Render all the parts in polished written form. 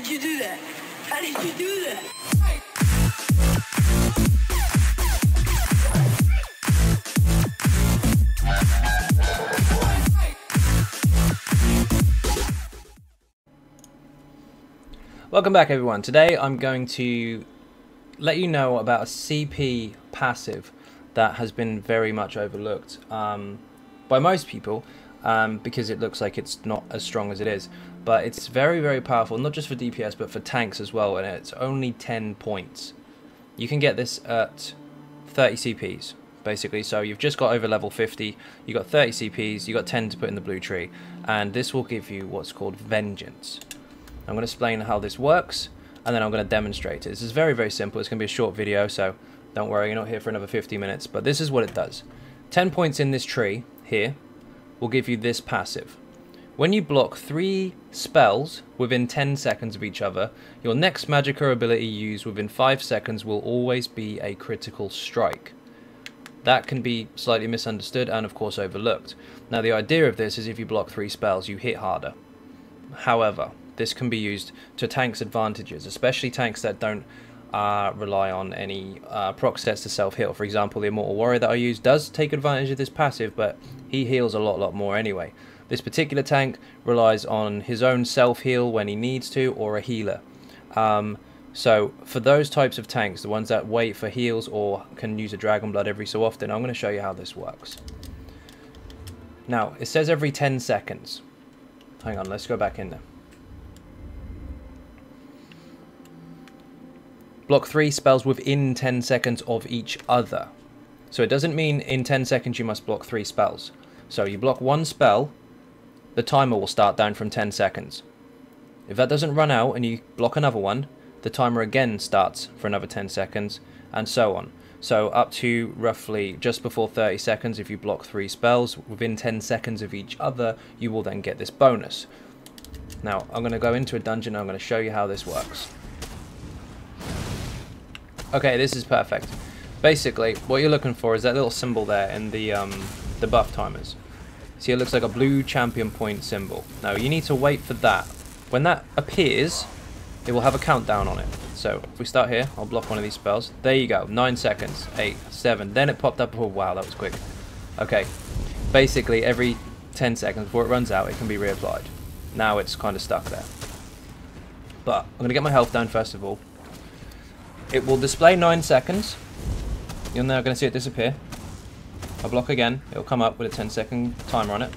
did you do that? How did you do that? Welcome back everyone. Today I'm going to let you know about a CP passive that has been very much overlooked by most people because it looks like it's not as strong as it is. But it's very, very powerful, not just for DPS but for tanks as well, and it's only 10 points. You can get this at 30 CPs basically, so you've just got over level 50, you got 30 CPs, you got 10 to put in the blue tree, and this will give you what's called Vengeance. I'm going to explain how this works, and then I'm going to demonstrate it. This is very, very simple. It's going to be a short video, so don't worry, you're not here for another 50 minutes. But this is what it does. 10 points in this tree here will give you this passive. When you block 3 spells within 10 seconds of each other, your next magicka ability used within 5 seconds will always be a critical strike. That can be slightly misunderstood and, of course, overlooked. Now, the idea of this is if you block 3 spells, you hit harder. However, this can be used to tanks' advantages, especially tanks that don't rely on any proc sets to self-heal. For example, the Immortal Warrior that I use does take advantage of this passive, but he heals a lot more anyway. This particular tank relies on his own self-heal when he needs to, or a healer. So for those types of tanks, the ones that wait for heals or can use a Dragon Blood every so often, I'm going to show you how this works. Now, it says every 10 seconds. Hang on, let's go back in there. Block 3 spells within 10 seconds of each other. So it doesn't mean in 10 seconds you must block 3 spells. So you block 1 spell, the timer will start down from 10 seconds. If that doesn't run out and you block another one, the timer again starts for another 10 seconds, and so on. So up to roughly just before 30 seconds, if you block 3 spells within 10 seconds of each other, you will then get this bonus. Now, I'm going to go into a dungeon and I'm going to show you how this works. Okay, this is perfect. Basically, what you're looking for is that little symbol there in the buff timers. See, it looks like a blue champion point symbol. Now, you need to wait for that. When that appears, it will have a countdown on it. So, if we start here, I'll block one of these spells. There you go, 9 seconds, 8, 7. Then it popped up. Oh, wow, that was quick. Okay, basically, every 10 seconds before it runs out, it can be reapplied. Now it's kind of stuck there. But I'm going to get my health down first of all. It will display 9 seconds. You're now going to see it disappear. I'll block again. It'll come up with a 10-second timer on it.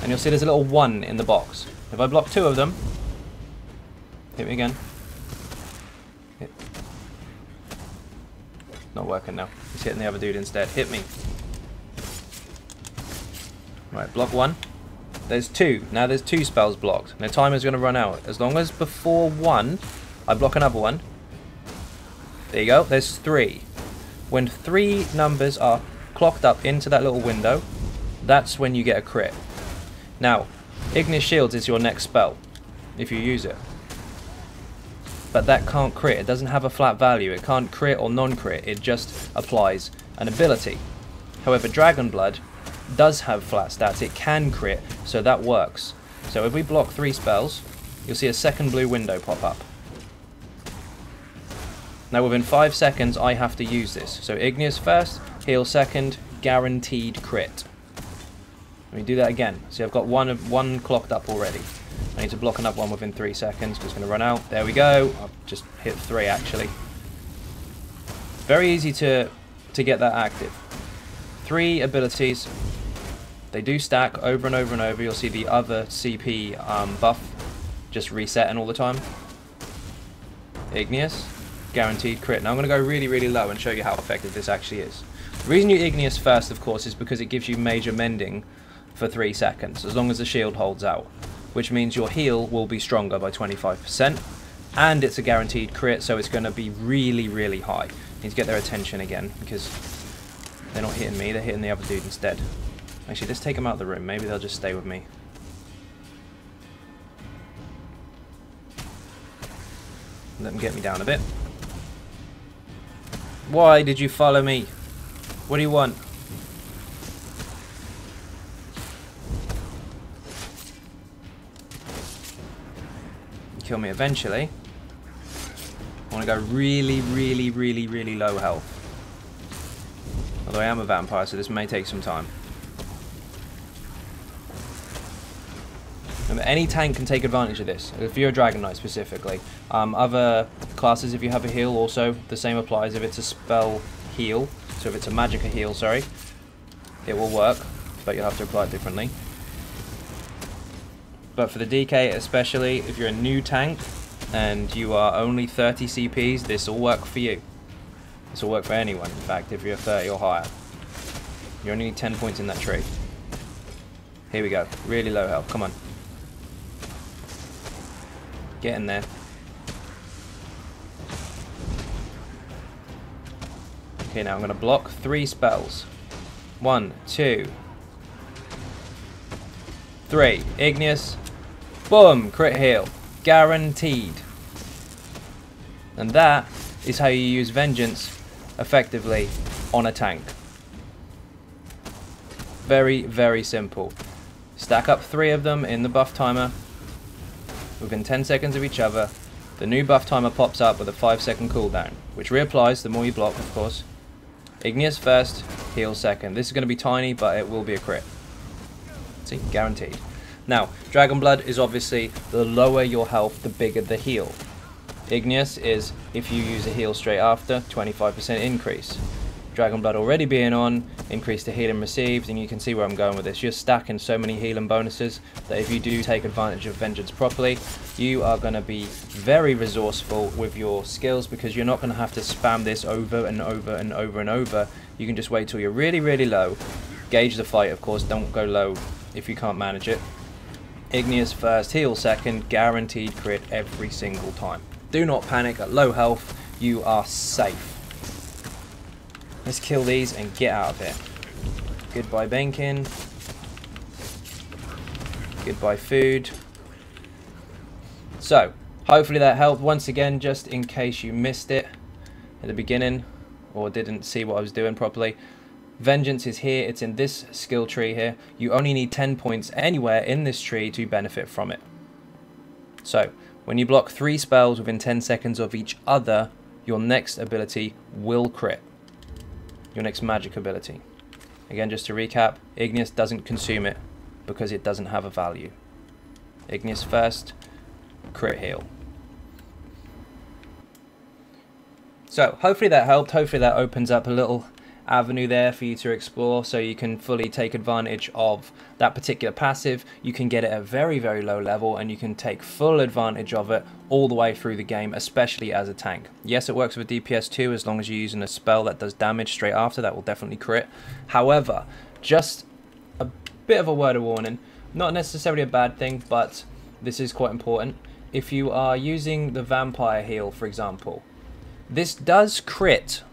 And you'll see there's a little 1 in the box. If I block 2 of them, hit me again. Hit. Not working now. He's hitting the other dude instead. Hit me. Right, block 1. There's 2. Now there's 2 spells blocked. The timer's going to run out. As long as before 1, I block another one. There you go, there's 3. When 3 numbers are clocked up into that little window, that's when you get a crit. Now, Ignis Shields is your next spell, if you use it. But that can't crit, it doesn't have a flat value, it can't crit or non-crit, it just applies an ability. However, Dragon Blood does have flat stats, it can crit, so that works. So if we block 3 spells, you'll see a second blue window pop up. Now within 5 seconds I have to use this. So Ignis first, heal second, guaranteed crit. Let me do that again. See, I've got one clocked up already. I need to block another one within 3 seconds because it's going to run out. There we go. I've just hit 3 actually. Very easy to get that active. 3 abilities. They do stack over and over and over. You'll see the other CP buff just resetting all the time. Igneous. Guaranteed crit. Now I'm going to go really, really low and show you how effective this actually is. The reason you Igneous first, of course, is because it gives you major mending for 3 seconds, as long as the shield holds out, which means your heal will be stronger by 25%, and it's a guaranteed crit, so it's going to be really, really high. Need to get their attention again, because they're not hitting me, they're hitting the other dude instead. Actually, let's take them out of the room, maybe they'll just stay with me. Let them get me down a bit. Why did you follow me? What do you want? kill me eventually. I want to go really, really, really, really low health. Although I am a vampire, so this may take some time. Remember, any tank can take advantage of this, if you're a Dragon Knight specifically. Other classes, if you have a heal, also the same applies. If it's a spell heal, so if it's a magicka heal, sorry, it will work, but you'll have to apply it differently. But for the DK especially, if you're a new tank and you are only 30 CPs, this will work for you. This will work for anyone, in fact, if you're 30 or higher. You only need 10 points in that tree. Here we go, really low health, come on. Get in there. Okay, now I'm going to block 3 spells. 1, 2, 3. Igneous. Boom! Crit heal. Guaranteed. And that is how you use Vengeance effectively on a tank. Very, very simple. Stack up 3 of them in the buff timer. Within 10 seconds of each other, the new buff timer pops up with a 5-second cooldown, which reapplies the more you block, of course. Igneous first, heal second. This is going to be tiny, but it will be a crit. See, guaranteed. Now, Dragon Blood is obviously the lower your health, the bigger the heal. Igneous is, if you use a heal straight after, 25% increase. Dragon Blood already being on, increase the healing received, and you can see where I'm going with this. You're stacking so many healing bonuses that if you do take advantage of Vengeance properly, you are going to be very resourceful with your skills, because you're not going to have to spam this over and over and over and over. You can just wait till you're really, really low. Gauge the fight, of course, don't go low if you can't manage it. Igneous first, heal second, guaranteed crit every single time. Do not panic at low health, you are safe. Let's kill these and get out of here. Goodbye banking. Goodbye food. So, hopefully that helped. Once again, just in case you missed it at the beginning or didn't see what I was doing properly, Vengeance is here. It's in this skill tree here. You only need 10 points anywhere in this tree to benefit from it. So, when you block 3 spells within 10 seconds of each other, your next ability will crit. Your next magic ability. Again, just to recap, Igneous doesn't consume it because it doesn't have a value. Igneous first, crit heal. So, hopefully that helped. Hopefully that opens up a little avenue there for you to explore, so you can fully take advantage of that particular passive. You can get it at very, very low level, and you can take full advantage of it all the way through the game, especially as a tank. Yes, it works with DPS too, as long as you're using a spell that does damage straight after. That will definitely crit. However, just a bit of a word of warning, not necessarily a bad thing, but this is quite important. If you are using the vampire heal, for example, this does crit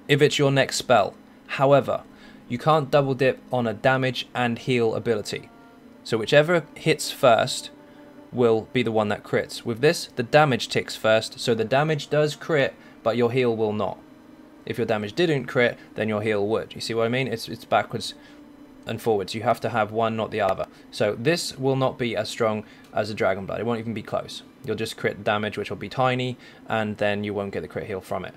if it's your next spell. However, you can't double dip on a damage and heal ability. So whichever hits first will be the one that crits. With this, the damage ticks first, so the damage does crit, but your heal will not. If your damage didn't crit, then your heal would. You see what I mean? It's backwards and forwards. You have to have one, not the other. So this will not be as strong as a Dragon Blood. It won't even be close. You'll just crit damage, which will be tiny, and then you won't get the crit heal from it.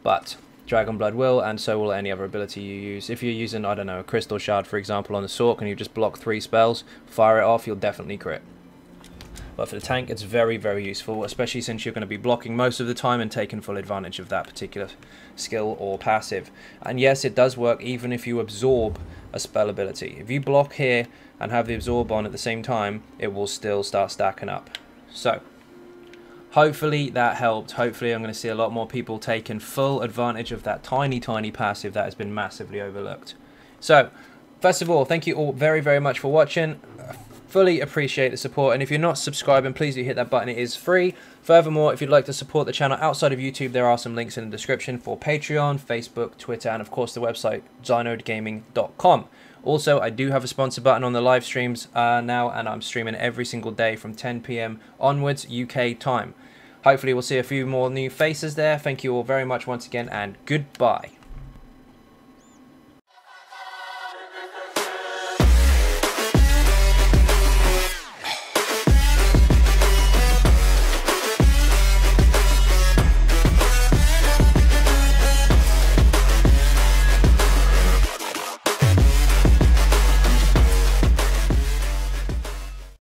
But Dragon Blood will, and so will any other ability you use. If you're using, I don't know, a Crystal Shard, for example, on the Sork, and you just block 3 spells, fire it off, you'll definitely crit. But for the tank, it's very, very useful, especially since you're going to be blocking most of the time and taking full advantage of that particular skill or passive. And yes, it does work even if you absorb a spell ability. If you block here and have the absorb on at the same time, it will still start stacking up. So, hopefully that helped. Hopefully I'm going to see a lot more people taking full advantage of that tiny, tiny passive that has been massively overlooked. So, first of all, thank you all very, very much for watching. Fully appreciate the support, and if you're not subscribing, please do hit that button. It is free. Furthermore, if you'd like to support the channel outside of YouTube, there are some links in the description for Patreon, Facebook, Twitter, and of course the website xynodegaming.com. Also, I do have a sponsor button on the live streams now, and I'm streaming every single day from 10 PM onwards UK time. Hopefully we'll see a few more new faces there. Thank you all very much once again, and goodbye.